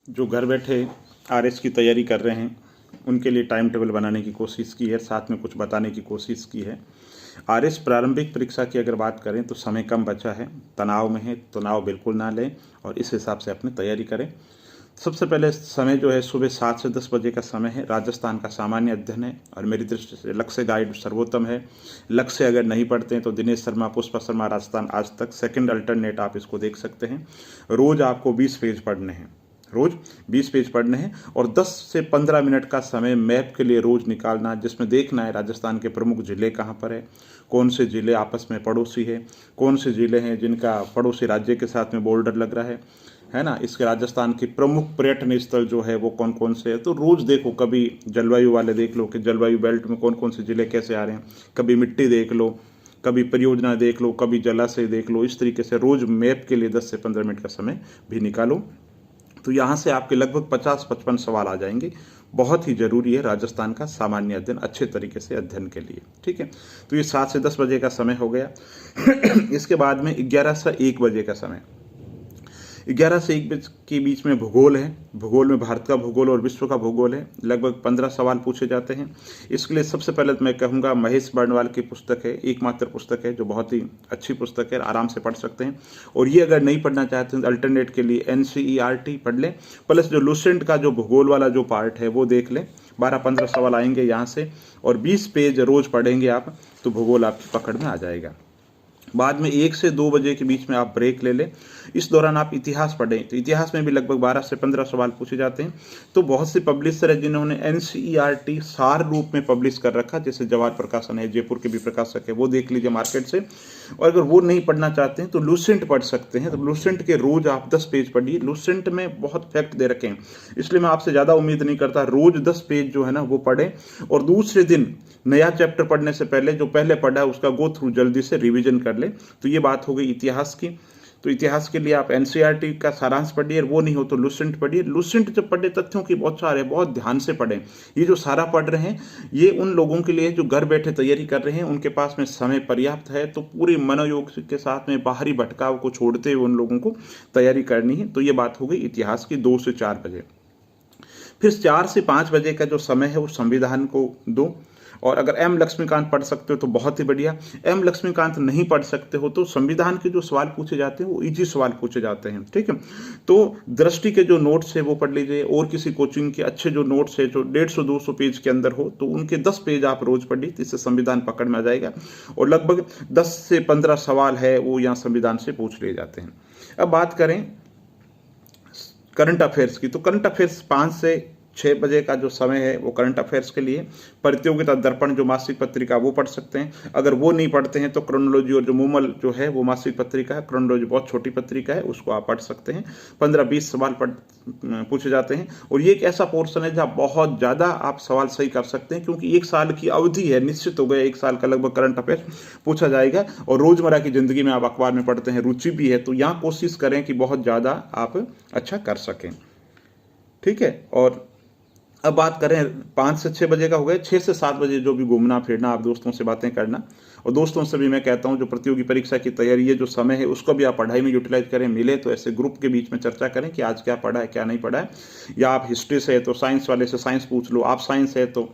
जो घर बैठे आरएस की तैयारी कर रहे हैं उनके लिए टाइम टेबल बनाने की कोशिश की है, साथ में कुछ बताने की कोशिश की है। आरएस प्रारंभिक परीक्षा की अगर बात करें तो समय कम बचा है, तनाव में है, तनाव बिल्कुल ना लें और इस हिसाब से अपनी तैयारी करें। सबसे पहले समय जो है सुबह 7 से 10 बजे का समय है। राजस्थान का सामान्य अध्ययन है और मेरी दृष्टि से लक्ष्य गाइड सर्वोत्तम है। लक्ष्य अगर नहीं पढ़ते हैं तो दिनेश शर्मा, पुष्पा शर्मा, राजस्थान आज तक सेकंड अल्टरनेट आप इसको देख सकते हैं। रोज आपको 20 पेज पढ़ने हैं, रोज 20 पेज पढ़ने हैं और 10 से 15 मिनट का समय मैप के लिए रोज निकालना, जिसमें देखना है राजस्थान के प्रमुख जिले कहाँ पर है, कौन से जिले आपस में पड़ोसी है, कौन से जिले हैं जिनका पड़ोसी राज्य के साथ में बॉर्डर लग रहा है ना। इसके राजस्थान के प्रमुख पर्यटन स्थल जो है वो कौन कौन से है, तो रोज देखो। कभी जलवायु वाले देख लो कि जलवायु बेल्ट में कौन कौन से जिले कैसे आ रहे हैं, कभी मिट्टी देख लो, कभी परियोजना देख लो, कभी जलाशय देख लो। इस तरीके से रोज मैप के लिए 10 से 15 मिनट का समय भी निकालो, तो यहाँ से आपके लगभग 50-55 सवाल आ जाएंगे। बहुत ही जरूरी है राजस्थान का सामान्य अध्ययन अच्छे तरीके से अध्ययन के लिए, ठीक है। तो ये 7 से 10 बजे का समय हो गया। इसके बाद में 11 से 1 बजे का समय, 11 से 1 बजे के बीच में भूगोल है। भूगोल में भारत का भूगोल और विश्व का भूगोल है। लगभग 15 सवाल पूछे जाते हैं। इसके लिए सबसे पहले तो मैं कहूँगा महेश बर्णवाल की पुस्तक है, एकमात्र पुस्तक है जो बहुत ही अच्छी पुस्तक है, आराम से पढ़ सकते हैं। और ये अगर नहीं पढ़ना चाहते हैं तो अल्टरनेट के लिए NCERT पढ़ लें, प्लस जो लुसेंट का जो भूगोल वाला जो पार्ट है वो देख लें। 12-15 सवाल आएंगे यहाँ से और 20 पेज रोज पढ़ेंगे आप तो भूगोल आपकी पकड़ में आ जाएगा। बाद में 1 से 2 बजे के बीच में आप ब्रेक ले लें। इस दौरान आप इतिहास पढ़ें, तो इतिहास में भी लगभग 12 से 15 सवाल पूछे जाते हैं। तो बहुत से पब्लिशर है जिन्होंने NCERT सार रूप में पब्लिश कर रखा, जैसे जवाहर प्रकाशन है, जयपुर के भी प्रकाशक है, वो देख लीजिए मार्केट से। और अगर वो नहीं पढ़ना चाहते हैं तो लुसेंट पढ़ सकते हैं। तो लुसेंट के रोज आप 10 पेज पढ़िए। लुसेंट में बहुत फैक्ट दे रखे हैं, इसलिए मैं आपसे ज़्यादा उम्मीद नहीं करता। रोज 10 पेज जो है ना वो पढ़ें और दूसरे दिन नया चैप्टर पढ़ने से पहले जो पहले पढ़ा है उसका गो थ्रू जल्दी से रिवीजन कर ले। तो ये बात हो गई इतिहास की। तो इतिहास के लिए आप NCERT का सारांश पढ़िए, वो नहीं हो तो लुसेंट पढ़िए। लुसेंट जब पढ़े तथ्यों की बहुत सारे, बहुत ध्यान से पढ़ें। ये जो सारा पढ़ रहे हैं ये उन लोगों के लिए जो घर बैठे तैयारी कर रहे हैं, उनके पास में समय पर्याप्त है, तो पूरी मनोयोग के साथ में बाहरी भटकाव को छोड़ते हुए उन लोगों को तैयारी करनी है। तो ये बात हो गई इतिहास की 2 से 4 बजे। फिर 4 से 5 बजे का जो समय है वो संविधान को दो। और अगर M लक्ष्मीकांत पढ़ सकते हो तो बहुत ही बढ़िया। M लक्ष्मीकांत नहीं पढ़ सकते हो तो संविधान के जो सवाल पूछे जाते हैं वो इजी सवाल पूछे जाते हैं, ठीक है। तो दृष्टि के जो नोट्स है वो पढ़ लीजिए, और किसी कोचिंग के अच्छे जो नोट्स है जो 150-200 पेज के अंदर हो तो उनके 10 पेज आप रोज पढ़िए, इससे संविधान पकड़ में आ जाएगा। और लगभग 10 से 15 सवाल है वो यहाँ संविधान से पूछ लिए जाते हैं। अब बात करें करंट अफेयर्स की, तो करंट अफेयर्स 5 से 6 बजे का जो समय है वो करंट अफेयर्स के लिए। प्रतियोगिता दर्पण जो मासिक पत्रिका वो पढ़ सकते हैं। अगर वो नहीं पढ़ते हैं तो क्रोनोलॉजी और जो मूमल जो है वो मासिक पत्रिका है, क्रोनोलॉजी बहुत छोटी पत्रिका है, उसको आप पढ़ सकते हैं। 15-20 सवाल पूछे जाते हैं और ये एक ऐसा पोर्शन है जहाँ बहुत ज़्यादा आप सवाल सही कर सकते हैं, क्योंकि 1 साल की अवधि है, निश्चित हो गया 1 साल का लगभग करंट अफेयर्स पूछा जाएगा। और रोजमर्रा की जिंदगी में आप अखबार में पढ़ते हैं, रुचि भी है, तो यहाँ कोशिश करें कि बहुत ज़्यादा आप अच्छा कर सकें, ठीक है। और अब बात करें 5 से 6 बजे का हो गया। 6 से 7 बजे जो भी घूमना फिरना, आप दोस्तों से बातें करना। और दोस्तों से भी मैं कहता हूं जो प्रतियोगी परीक्षा की तैयारी, ये जो समय है उसको भी आप पढ़ाई में यूटिलाइज करें। मिले तो ऐसे ग्रुप के बीच में चर्चा करें कि आज क्या पढ़ा है क्या नहीं पढ़ा है। या आप हिस्ट्री से है तो साइंस वाले से साइंस पूछ लो, आप साइंस है तो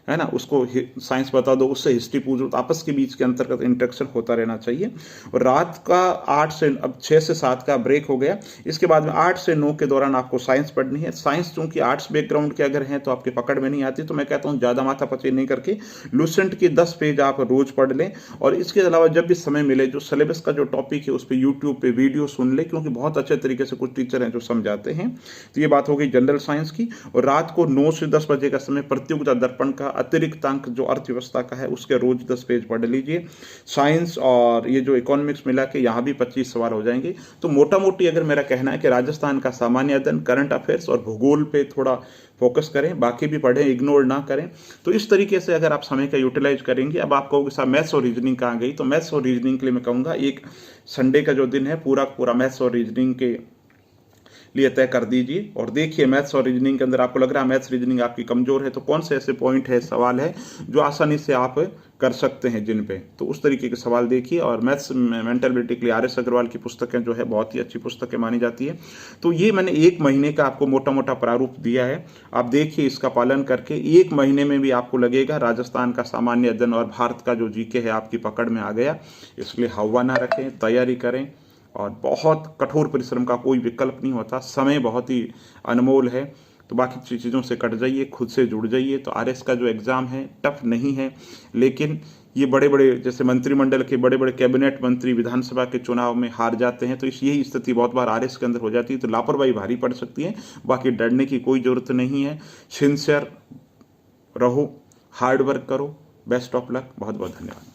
है ना उसको साइंस बता दो, उससे हिस्ट्री पूछ लो। तो आपस के बीच के अंतर्गत इंटरेक्शन होता रहना चाहिए। और रात का 8 से अब 6 से 7 का ब्रेक हो गया। इसके बाद में 8 से 9 के दौरान आपको साइंस पढ़नी है। साइंस चूंकि आर्ट्स बैकग्राउंड के अगर हैं तो आपके पकड़ में नहीं आती, तो मैं कहता हूँ ज़्यादा माथा पची नहीं करके लुसेंट के 10 पेज आप रोज पढ़ लें। और इसके अलावा जब भी समय मिले जो सिलेबस का जो टॉपिक है उस पर यूट्यूब पे वीडियो सुन ले, क्योंकि बहुत अच्छे तरीके से कुछ टीचर हैं जो समझाते हैं। तो ये बात हो गई जनरल साइंस की। और रात को 9 से 10 बजे का समय प्रतियोगिता दर्पण का अतिरिक्त अंक जो अर्थव्यवस्था का है उसके रोज 10 पेज पढ़ लीजिए। साइंस और ये जो इकोनॉमिक्स मिला के यहाँ भी 25 सवाल हो जाएंगे। तो मोटा मोटी अगर मेरा कहना है कि राजस्थान का सामान्य अध्ययन, करंट अफेयर्स और भूगोल पे थोड़ा फोकस करें, बाकी भी पढ़ें, इग्नोर ना करें। तो इस तरीके से अगर आप समय का यूटिलाइज करेंगे। अब आप कहोगे साहब मैथ्स और रीजनिंग कहाँ गई, तो मैथ्स और रीजनिंग के लिए मैं कहूँगा एक संडे का जो दिन है पूरा पूरा मैथ्स और रीजनिंग के लिए तय कर दीजिए। और देखिए मैथ्स और रीजनिंग के अंदर आपको लग रहा है मैथ्स रीजनिंग आपकी कमजोर है, तो कौन से ऐसे पॉइंट है, सवाल है जो आसानी से आप कर सकते हैं जिन पे, तो उस तरीके के सवाल देखिए। और मैथ्स मेंटल एबिलिटी के लिए आर एस अग्रवाल की पुस्तकें जो है बहुत ही अच्छी पुस्तकें मानी जाती है। तो ये मैंने 1 महीने का आपको मोटा मोटा प्रारूप दिया है, आप देखिए इसका पालन करके 1 महीने में भी आपको लगेगा राजस्थान का सामान्य अध्ययन और भारत का जो जीके है आपकी पकड़ में आ गया। इसलिए हवा ना रखें, तैयारी करें, और बहुत कठोर परिश्रम का कोई विकल्प नहीं होता, समय बहुत ही अनमोल है। तो बाकी चीज़ों से कट जाइए, खुद से जुड़ जाइए। तो आरएस का जो एग्ज़ाम है टफ नहीं है, लेकिन ये बड़े बड़े जैसे मंत्रिमंडल के बड़े बड़े कैबिनेट मंत्री विधानसभा के चुनाव में हार जाते हैं, तो यही स्थिति बहुत बार आरएस के अंदर हो जाती है। तो लापरवाही भारी पड़ सकती है, बाकी डरने की कोई ज़रूरत नहीं है। सिंसियर रहो, हार्ड वर्क करो। बेस्ट ऑफ लक, बहुत बहुत धन्यवाद।